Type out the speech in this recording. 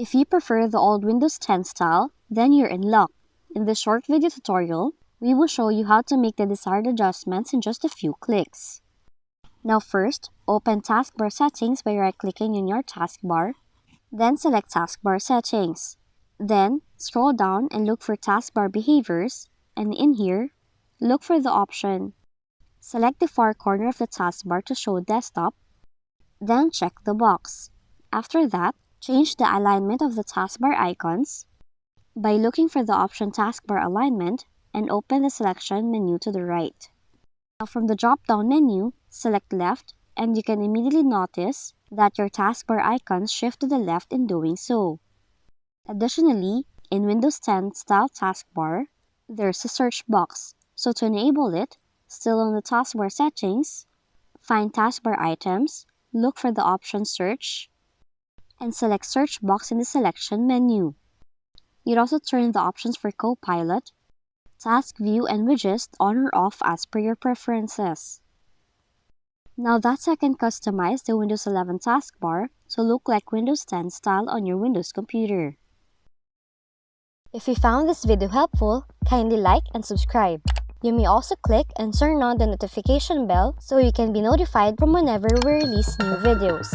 If you prefer the old Windows 10 style, then you're in luck. In this short video tutorial, we will show you how to make the desired adjustments in just a few clicks. Now first, open Taskbar Settings by right-clicking on your taskbar, then select Taskbar Settings. Then, scroll down and look for Taskbar Behaviors, and in here, look for the option. Select the far corner of the taskbar to show Desktop, then check the box. After that, change the alignment of the taskbar icons by looking for the option Taskbar Alignment and open the selection menu to the right. Now from the drop-down menu, select Left, and you can immediately notice that your taskbar icons shift to the left in doing so. Additionally, in Windows 10 style taskbar, there's a search box. So to enable it, still on the taskbar settings, find Taskbar Items, look for the option Search, and select Search box in the selection menu. You'd also turn the options for Copilot, Task View, and Widgets on or off as per your preferences. Now that's how you can customize the Windows 11 taskbar to look like Windows 10 style on your Windows computer. If you found this video helpful, kindly like and subscribe. You may also click and turn on the notification bell so you can be notified from whenever we release new videos.